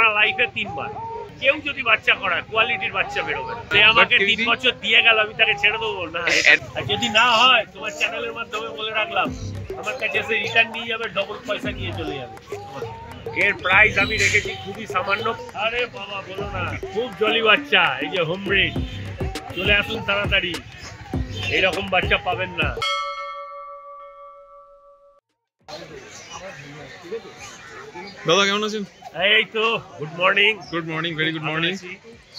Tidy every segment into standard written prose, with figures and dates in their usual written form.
সারা লাইফে 3 বার। কেউ যদি বাচ্চা করায় কোয়ালিটির বাচ্চা বেরোবে। সে আমাকে 3 বছর দিয়ে গেল, আমি তাকে ছেড়ে দেবো না। আর যদি না হয় তোমার চ্যানেলের মাধ্যমে বলে রাখলাম, আমার কাছে এসে রিটার্ন নিয়ে যাবে, ডবল পয়সা নিয়ে চলে যাবে। এর প্রাইস আমি রেখেছি খুবই সামান্য। আরে বাবা বলো না, খুব জলি বাচ্চা, এই যে হোম ব্রিড। চলে আসুন তাড়াতাড়ি, এইরকম বাচ্চা পাবেন না। দাদা কেমন আছেন? এই তো good morning. Good morning, very good morning.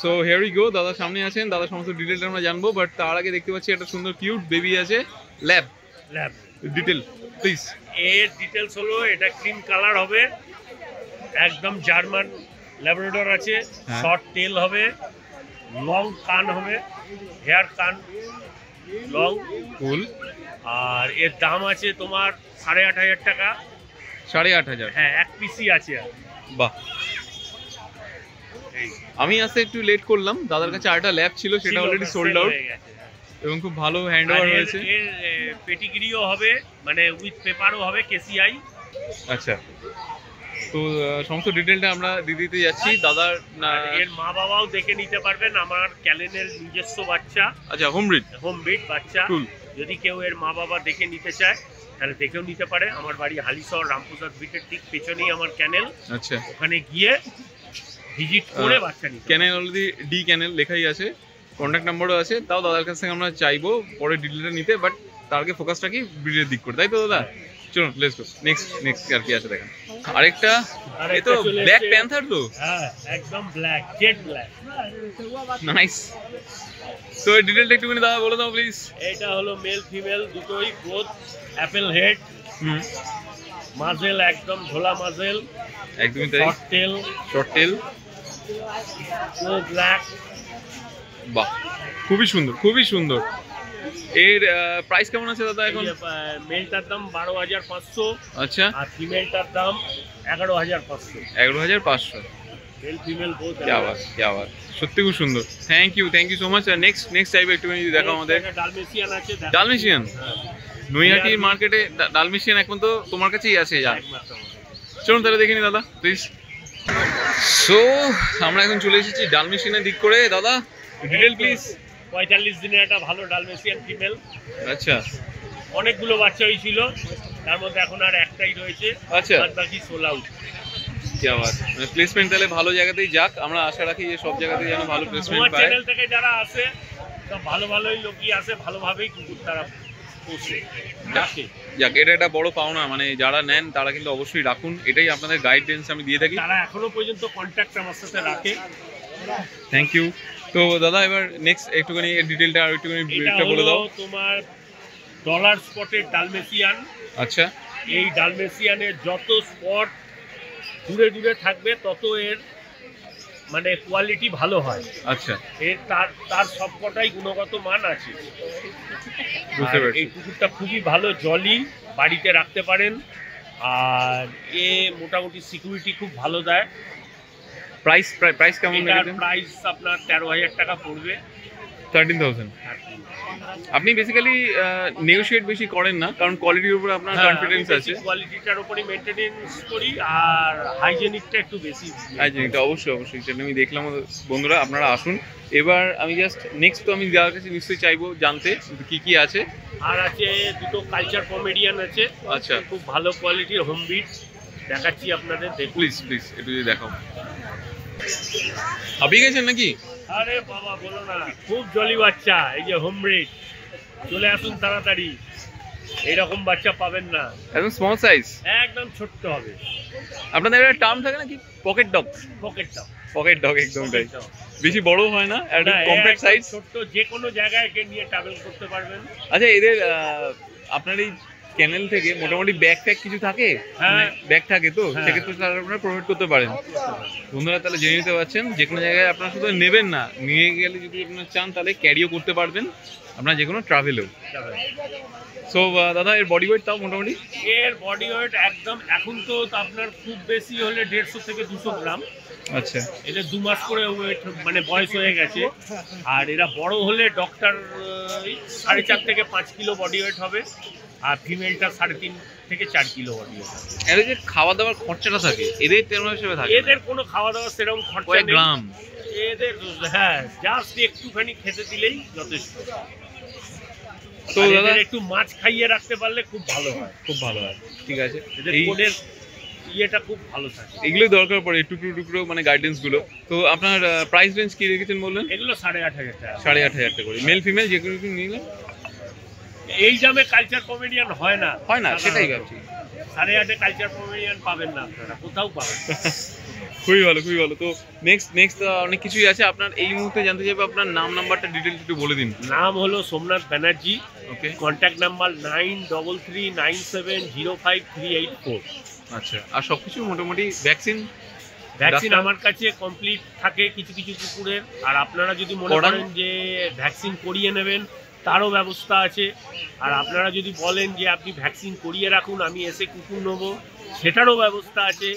So here we go, দাদা সামনে আছেন, দাদা সমস্ত ডিটেইলটা আমরা জানবো, বাট তার আগে দেখতে পাচ্ছি একটা সুন্দর কিউট বেবি আছে, ল্যাব। Detail please. এর ডিটেলস হলো, এটা ক্রিম কালার হবে, একদম জার্মান ল্যাব্রাডর আছে, শর্ট টেল হবে, লং কান হবে, হেয়ার কান লং ফুল। আর এর দাম আছে তোমার 8,500 টাকা। 8,500? হ্যাঁ, এক পিসি আছে। বাহ, আমি আসতে একটু লেট করলাম, দাদার কাছে আরেকটা ল্যাব ছিল, সেটা অলরেডি সোল্ড আউট এবং খুব ভালো হ্যান্ড ওভার হয়েছে। এর পেটিগ্রিও হবে, মানে উইথ পেপারও হবে, কেসিআই। আচ্ছা, তো সমস্ত ডিটেলটা আমরা দিতে যাচ্ছি। দাদার এর মা বাবাও দেখে নিতে পারবেন, আমার ক্যালেনের নিজস্ব বাচ্চা। আচ্ছা, হোম ব্রিড বাচ্চা। যদি কেউ এর মা বাবা দেখে নিতে চায় তাহলে দেখেও নিতে পারে। আমার বাড়ি হালিশহর, রামপ্রসাদ ব্রিটের ঠিক পেছনেই আমার ক্যানেল। আচ্ছা, ওখানে গিয়ে ভিজিট করে বাচ্চা নিতে। ক্যানেল অলরেডি ডি ক্যানেল লেখাই আছে, কন্ট্যাক্ট নাম্বারও আছে। তাও দাদার কাছ থেকে আমরা চাইবো পরে ডিটেলটা নিতে, বাট তার আগে ফোকাসটা কি ব্রিডের দিক করে, তাই তো দাদা? চলুন লেটস গো। নেক্সট আর কি আছে দেখেন। আরেকটা, এই তো ব্ল্যাক প্যান্থার তো? হ্যাঁ, একদম ব্ল্যাক, জেড ব্ল্যাক। নাইস। তো এই ডিটেলটা একটুখানি দাদা বলে দাও প্লিজ। এটা হলো মেল ফিমেল দুটোই, বোথ অ্যাপেল হেড, মাজেল একদম ঝোলা মাজেল, একদমই তাই, শর্ট টেল, ও ব্ল্যাক। বাহ, খুবই সুন্দর। এর প্রাইস কেমন আছে দাদা এখন? মেলটার দাম 12,500। আচ্ছা, আর ফিমেলটার দাম 11,500। 11,500। Male female both. क्या बात, সত্যি খুব সুন্দর। Thank you so much. Next টাইপে একটু দেখাও আমাদের। ডালমেশিয়ান আছে। ডালমেশিয়ান নৈহাটির মার্কেটে ডালমেশিয়ান এখন তো তোমার কাছেই আছে। চলুন তাহলে দেখে নি দাদা প্লিজ। সো আমরা এখন চলে এসেছি ডালমেশিয়ানের দিক করে। দাদা ডিটেল প্লিজ। 45 দিনের একটা ভালো ডালমেশিয়ান ফিমেল। আচ্ছা, অনেকগুলো বাচ্চা হয়েছিল, তার মধ্যে এখন আর একটাই রয়েছে। আচ্ছা, বাকি সোল আউট। क्या बात, মানে প্লেসমেন্ট তাহলে ভালো জায়গাতেই যাক। আমরা আশা রাখি যে সব জায়গাতেই যেন ভালো প্লেসমেন্ট পায়। চ্যানেল থেকে যারা আসে সব ভালোই লোকই আসে, ভালোভাবেই কুকুর তারা পোষে রাখে। যাক, এটা একটা বড় পাওনা, মানে যারা নেন তারা কিন্তু অবশ্যই রাখুন। এটাই আপনাদের গাইডেন্স আমি দিয়ে থাকি। তারা এখনো পর্যন্ত কন্ট্যাক্ট আমার সাথে রাখে। Thank you. তো দাদা এবার নেক্সট একটুখানি ডিটেলটা আর একটুখানি বলে দাও। তোমার ডলার স্পটের ডালমেশিয়ান। আচ্ছা, এই ডালমেশিয়ানের যত স্পট দূরে থাকবে তত এর মানে কোয়ালিটি ভালো হয়। আচ্ছা, এর তার সবকটাই গুণগত মান আছে। এই কুকুরটা খুবই ভালো, জলি, বাড়িতে রাখতে পারেন। আর এ মোটামুটি সিকিউরিটি খুব ভালো দেয়। প্রাইস কেমন? প্রাইস আপনার 13,000 টাকা পড়বে। 13,000। আপনি বেসিক্যালি নেগোশিয়েট বেশি করেন না, কারণ কোয়ালিটির উপর আপনার কনফিডেন্স আছে। কোয়ালিটিটার উপরই মেইনটেনেন্স করি, আর হাইজেনিকটা একটু বেশি। হাইজেনিকটা অবশ্যই সেটা আমি দেখলাম। বন্ধুরা আপনারা আসুন। এবার আমি জাস্ট নেক্সট, তো আমি যার কাছে নিশ্চয়ই চাইবো জানতে কি আছে। আর আছে দুটো কালচার কমেডিয়ান আছে। আচ্ছা, খুব ভালো কোয়ালিটির হোম ব্রিড দেখাচ্ছি আপনাদের। প্লিজ একটু যদি দেখাও। আপনি গেছেন নাকি? আরে বাবা বলো না, খুব জলি বাচ্চা, এই যে হোম ব্রিড। চলে আসুন তাড়াতাড়ি, এইরকম বাচ্চা পাবেন না। একদম স্মল সাইজ, একদম ছোট্ট হবে। আপনাদের একটা টার্ম থাকে নাকি, পকেট ডগ? পকেট ডগ একদম তাই, বেশি বড় হয় না, একটা কম্প্যাক্ট সাইজ, ছোট্ট, যে কোনো জায়গায় একে নিয়ে ট্রাভেল করতে পারবেন। আচ্ছা, এদের আপনার এই ক্যানেল থেকে মোটামুটি ব্যাগ কিছু থাকে? হ্যাঁ, ব্যাগ থাকে, তো সেক্ষেত্রে তারা আপনারা প্রোভাইড করতে পারেন। বন্ধুরা তাহলে জেনে নিতে পারছেন, যে কোনো জায়গায় আপনারা শুধু নেবেন না, নিয়ে গেলে যদি আপনারা চান তাহলে ক্যারিও করতে পারবেন আপনার যে কোনো ট্রাভেলেও। সো দাদা এর বডি ওয়েট তাও মোটামুটি? এর বডি ওয়েট একদম এখন তো আপনার খুব বেশি হলে 150 থেকে 200 গ্রাম। আচ্ছা, এটা 2 মাস করে ওয়েট মানে বয়স হয়ে গেছে। আর এরা বড় হলে ডক্টর 4.5 থেকে 5 কিলো বডি ওয়েট হবে। আর ফিমেলটা 3.5 থেকে 4 কিলো বডি ওয়েট। এদের যে খাওয়া দাওয়ার খরচাটা থাকে এদের তেমন হিসেবে থাকে? এদের কোনো খাওয়া দাওয়া সেরকম খরচা কয়েক নেই। গ্রাম এদের হ্যাঁ জাস্ট একটুখানি খেতে দিলেই যথেষ্ট। তো আর দাদা এদের একটু মাছ খাইয়ে রাখতে পারলে খুব ভালো হয়। খুব ভালো হয়, ঠিক আছে। এদের এই কোডের ইয়েটা খুব ভালো থাকে। এগুলো দরকার পড়ে টুকরো টুকরো মানে গাইডেন্স গুলো। তো আপনার প্রাইস রেঞ্জ কি রেখেছেন বললেন? এগুলো 8,500 টাকা। 8,500 টাকা করে মেল ফিমেল যে কোনো নিলে এই দামে কালচার কমেডিয়ান হয় না, হয় না, সেটাই ভাবছি। 8,500 কালচার কমেডিয়ান পাবেন না আপনারা, কোথাও পাবেন না। খুবই ভালো, খুবই ভালো। তো নেক্সট অনেক কিছুই আছে। আপনার এই মুহূর্তে জানতে চাইবো আপনার নাম নাম্বারটা ডিটেলস একটু বলে দিন। নাম হলো Somnath Banerjee, okay. Contact number 9339705384। আচ্ছা, আর সবকিছু মোটামুটি ভ্যাকসিন ভ্যাকসিন আমার কাছে কমপ্লিট থাকে কিছু কিছু কুকুরের। আর আপনারা যদি মনে করান? করেন যে ভ্যাকসিন করিয়ে নেবেন তারও ব্যবস্থা আছে। আর আপনারা যদি বলেন যে আপনি ভ্যাকসিন করিয়ে রাখুন আমি এসে কুকুর নেবো, সেটারও ব্যবস্থা আছে।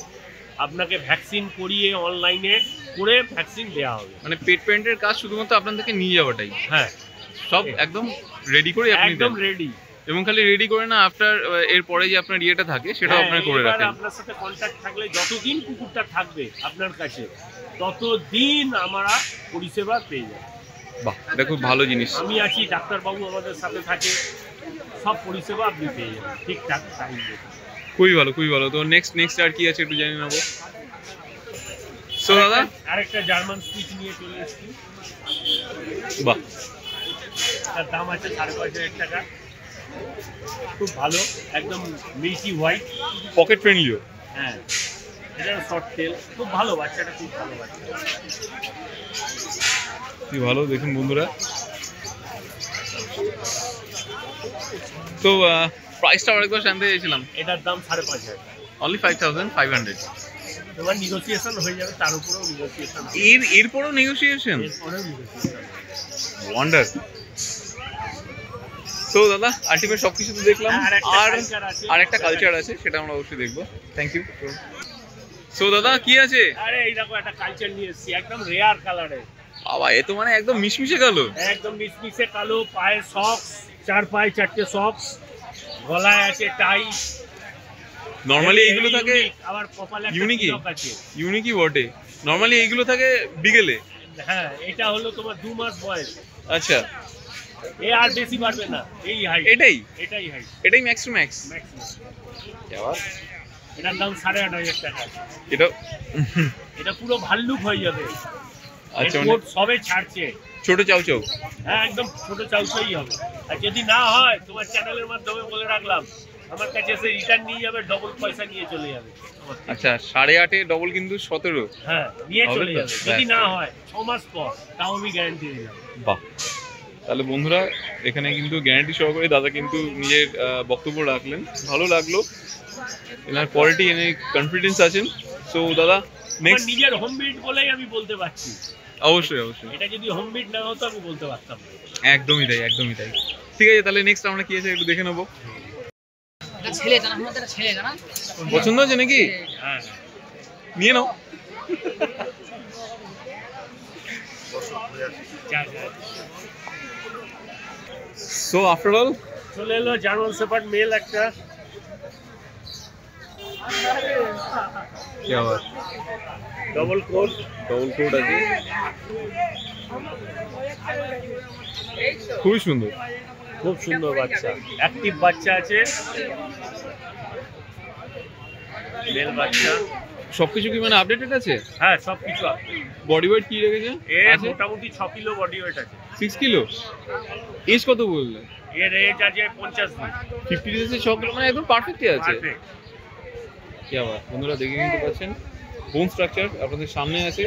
আপনাকে ভ্যাকসিন করিয়ে অনলাইনে করে ভ্যাকসিন দেওয়া হবে। মানে পেট প্যান্টের কাজ শুধুমাত্র আপনাদেরকে নিয়ে যাওয়াটাই? হ্যাঁ, সব একদম রেডি করে আপনি একদম দেন? রেডি। এবং খালি রেডি করে না, আফটার এরপরে যে আপনার ইয়েটা থাকে সেটাও আপনারা করে রাখেন? আপনার সাথে কন্ট্যাক্ট থাকলে যতদিন কুকুরটা থাকবে আপনার কাছে ততদিন আমরা পরিষেবা পেয়ে যাবো। বাহ, এটা খুব ভালো জিনিস। আমি আছি, ডাক্তারবাবু আমাদের সাথে থাকে, সব পরিষেবা আপনি পেয়ে যাবেন ঠিকঠাক টাইম। খুবই ভালো, খুবই ভালো। তো নেক্সট আর কি আছে একটু জানি নেবো। সো দাদা আরেকটা জার্মান স্পিচ নিয়ে চলে এসেছি। বাহ, তার দাম আছে 5,500 টাকা। খুব ভালো, একদম মিল্কি হোয়াইট, পকেট ফ্রেন্ডলিও। হ্যাঁ এটা শর্ট টেল, খুব ভালো বাচ্চাটা, খুব ভালো বাচ্চা। কি ভালো দেখুন বন্ধুরা। তো প্রাইসটা আরেকবার জানতে চাইছিলাম। এটার দাম 5,500। অনলি 5,500। তোমার নেগোসিয়েশন হয়ে যাবে, তার উপরেও নেগোসিয়েশন, এরপরও নেগোসিয়েশন? এরপরেও নেগোসিয়েশন। ওয়ান্ডার। তো দাদা আলটিমেট সবকিছু তো দেখলাম, আর একটা কালচার আছে সেটা আমরা অবশ্যই দেখবো। Thank you. সো দাদা কি আছে? আরে এই দেখো একটা কালচার নিয়ে এসেছি, একদম রেয়ার কালারে। বাবা, এ তো মানে একদম মিশমিশে কালো। একদম মিশমিশে কালো, পায়ে সক্স, 4 পায়ে 4টে সক্স, গলায় আছে টাই। নরমালি এইগুলো থাকে আবার কপালে একটা ইউনিকই তিলক আছে। ইউনিকই বটে। নরমালি এইগুলো থাকে বিকেলে। হ্যাঁ, এটা হলো তোমার 2 মাস বয়স। আচ্ছা, এ আর বেশি বাড়বে না, এই হাইট, এটাই হাইট এটাই ম্যাক্স টু ম্যাক্স। ম্যাক্সিমাম। এটার দাম 8,500 টাকা। এটা পুরো ভাল্লুক হয়ে যাবে। আচ্ছা, কোট সবে ছাড়ছে। ছোট চাউ চাউ? হ্যাঁ, একদম ছোট চাউচাই হবে। আর যদি না হয় তোমার চ্যানেলের মাধ্যমে বলে রাখলাম, আমার কাছে এসে রিটার্ন নিয়ে যাবে, ডবল পয়সা নিয়ে চলে যাবে। আচ্ছা, 8.5 ডবল কিন্তু 17। হ্যাঁ, নিয়ে হবে চলে তো? যাবে। যদি না হয় 6 মাস পর, তাও আমি গ্যারান্টি দিলাম। বাহ, তাহলে বন্ধুরা এখানে কিন্তু গ্যারান্টি সহকারে দাদা কিন্তু নিজের বক্তব্য রাখলেন। ভালো লাগলো, এনার কোয়ালিটি এনে কনফিডেন্স আছেন। সো দাদা নেক্সট নিজের হোম বিট বলেই আমি বলতে পারছি। অবশ্যই অবশ্যই, এটা যদি হোম বিট না হতো আমি বলতে পারতাম না। একদমই তাই, একদমই তাই। ঠিক আছে, তাহলে নেক্সট আমরা কি আছে একটু দেখে নেবো। ছেলে জানা, আমাদের ছেলে জানা পছন্দ হচ্ছে নাকি? হ্যাঁ, নিয়ে নাও। সো আফটার অল চলে এলো জার্মান শেপার্ড মেল একটা। কি আবার ডবল কোট আছে, খুবই সুন্দর, খুব সুন্দর বাচ্চা, অ্যাক্টিভ বাচ্চা আছে, মেল বাচ্চা। সবকিছু কি মানে আপডেটেড আছে? হ্যাঁ, সবকিছু আছে। বডি ওয়েট কি রেখেছে? এর মোটামুটি 6 কিলো বডি ওয়েট আছে। 6 কিলো। এজ কত বললে? এর এজ আছে 50 দিন। 50 ডেজে 6 কিলো, মানে একদম পারফেক্টই আছে। পারফেক্ট। কি আবার বন্ধুরা দেখে নিতে পাচ্ছেন, বোন স্ট্রাকচার আপনাদের সামনে আছে।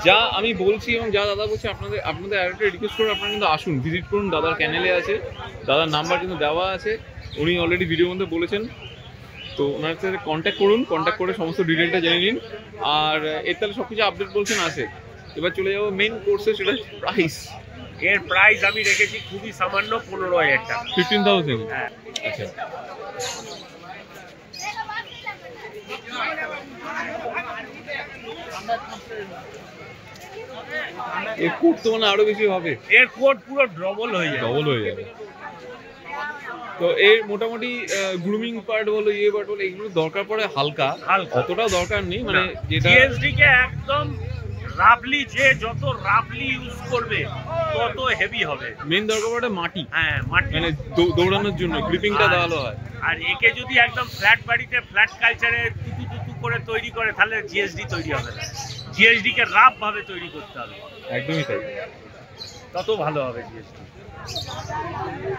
যা আমি বলছি এবং যা দাদা বলছে, আপনাদের আরেকটা রিকোয়েস্ট করে আপনারা কিন্তু আসুন, ভিজিট করুন। দাদার চ্যানেলে আছে, দাদার নাম্বার কিন্তু দেওয়া আছে, উনি অলরেডি ভিডিওর মধ্যে বলেছেন। তো ওনার সাথে কন্ট্যাক্ট করুন, কন্ট্যাক্ট করে সমস্ত ডিটেলটা জেনে নিন। আর এর তাহলে সব কিছু আপডেট বলছেন আছে। এবার চলে যাবো মেইন কোর্সে, সেটা প্রাইস। এর প্রাইস আমি রেখেছি খুবই সামান্য, 15,000 টাকা। 15,000? হ্যাঁ। আচ্ছা, এর কোট তো মানে আরো বেশি হবে। এর কোট পুরো ডবল হয়ে যাবে। ডবল হয়ে যাবে। তো এর মোটামুটি গ্রুমিং পার্ট বলো ইয়ে পার্ট বলো এগুলো দরকার পড়ে হালকা, অতটাও দরকার নেই, মানে যেটা জিএসডি কে একদম রাফলি, যে যত রাফলি ইউজ করবে তত হেভি হবে। মেন দরকার পড়ে মাটি, হ্যাঁ মাটি, মানে দৌড়ানোর জন্য গ্রিপিংটা ভালো হয়। আর একে যদি একদম ফ্ল্যাট বাড়িতে ফ্ল্যাট কালচারে টুটু টুটু করে তৈরি করে তাহলে জিএসডি তৈরি হবে না। জিএসডি কে রাফ ভাবে তৈরি করতে হবে, একদমই তাই, তত ভালো হবে জিএসডি।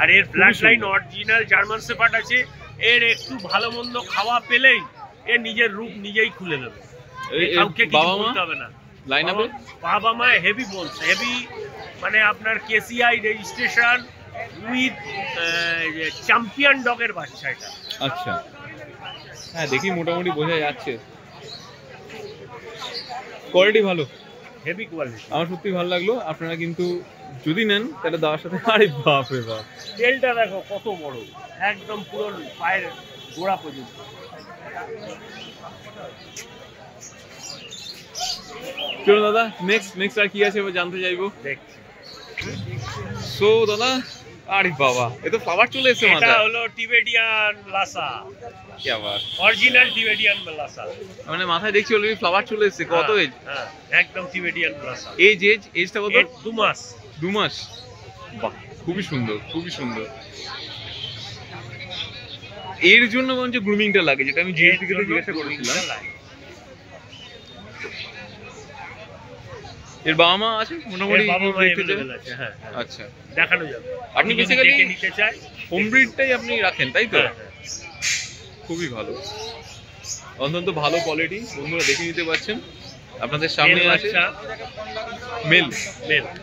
আর এর flat line original German shepherd আছে, এর একটু ভালো মন্দ খাওয়া পেলেই এর নিজের রূপ নিজেই খুলে দেবে, কাউকে কিছু বলতে হবে না। লাইন আপে বাবা মা হেভি বলস, হেভি মানে আপনার কেসিআই রেজিস্ট্রেশন উইথ চ্যাম্পিয়ন ডগের বাচ্চা এটা। আচ্ছা, হ্যাঁ দেখি মোটামুটি বোঝা যাচ্ছে, কোয়ালিটি ভালো, হেভি কোয়ালিটি। আমার সত্যি ভালো লাগলো। আপনারা কিন্তু যদি নেন তাহলে দাওয়ার সাথে, আরে বাপ রে বাপ, তেলটা দেখো কত বড়, একদম পুরো পায়ের গোড়া পর্যন্ত। চলো দাদা, নেক্সট আর কি আছে জানতে চাইবো, দেখছি। সো দাদা, আরে বাবা এ তো ফ্লাওয়ার চলে এসেছে মাথায়। এটা হলো টিবেটিয়ান লাসা, কি আবার অরিজিনাল টিবেটিয়ান লাসা, মানে মাথায় দেখছি অলরেডি ফ্লাওয়ার চলে এসেছে। কত এজ? হ্যাঁ একদম টিবেটিয়ান লাসা। এজটা কত? 2 মাস। 2 মাস, বাহ খুবই সুন্দর, খুবই সুন্দর। এর জন্য বরঞ্চ গ্রুমিংটা লাগে, যেটা আমি জিএসডি কে জিজ্ঞাসা করেছিলাম। এর বাবা মা আছে মোটামুটি? হ্যাঁ আচ্ছা, দেখানো যাবে। আপনি বেসিক্যালি নিতে চাই হোম ব্রিডটাই আপনি রাখেন তাই তো? খুবই ভালো, অত্যন্ত ভালো কোয়ালিটি। বন্ধুরা দেখে নিতে পাচ্ছেন আপনাদের সামনে আছে। মেল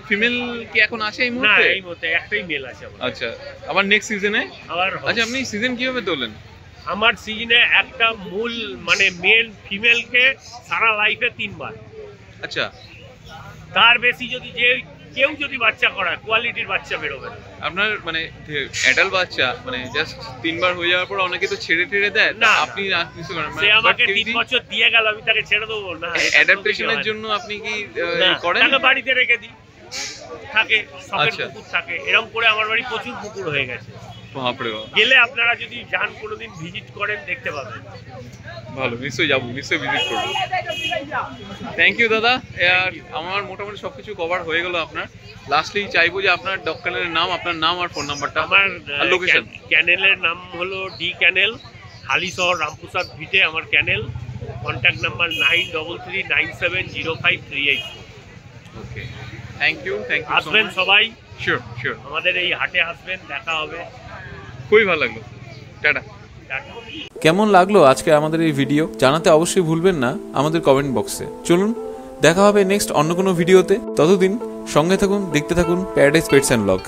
ফিমেল কি এখন আছে এই মুহূর্তে? না, এই মুহূর্তে একটাই মেল আছে আমার। আচ্ছা, আবার নেক্সট সিজনে আবার? আচ্ছা, আপনি সিজন কিভাবে তোলেন? আমার সিজনে একটা মূল মানে মেল ফিমেল কে সারা লাইফে 3 বার। আচ্ছা, তার বেশি যদি কেউ যদি বাচ্চা করায় কোয়ালিটির বাচ্চা বেরোবে না। আপনার মানে অ্যাডাল্ট বাচ্চা মানে জাস্ট 3 বার হয়ে যাওয়ার পর অনেকে তো ছেড়ে দেয় না, আপনি কিছু করেন? সে আমাকে 3 বছর দিয়ে গেল, আমি তাকে ছেড়ে দেবো না? অ্যাডাপ্টেশনের জন্য আপনি কি করেন? তাকে বাড়িতে রেখে দিই, থাকে শখের পুকুর থাকে, এরকম করে আমার বাড়ি প্রচুর পুকুর হয়ে গেছে। বাপরে বাপ, গেলে আপনারা যদি যান কোনোদিন ভিজিট করেন দেখতে পাবেন। ভালো, নিশ্চয়ই যাবো, নিশ্চয়ই ভিজিট করবো। থ্যাংক ইউ দাদা। আর আমার মোটামুটি সবকিছু কভার হয়ে গেল। আপনার লাস্টলি চাইবো যে আপনার ডগ ক্যানেলের নাম, আপনার নাম আর ফোন নাম্বারটা, আমার লোকেশন। ক্যানেলের নাম হলো ডি ক্যানেল, হালিশহর রামপ্রসাদ ভিটে আমার canal. Contact number 93970538। Okay, thank you আসবেন সবাই, শিওর আমাদের এই হাটে আসবেন, দেখা হবে। খুবই ভালো লাগলো, টাটা। কেমন লাগলো আজকে আমাদের এই ভিডিও জানাতে অবশ্যই ভুলবেন না আমাদের কমেন্ট বক্সে। চলুন দেখা হবে নেক্সট অন্য কোনো ভিডিওতে, ততদিন সঙ্গে থাকুন, দেখতে থাকুন প্যারাডাইস পেটস অ্যান্ড ব্লগ।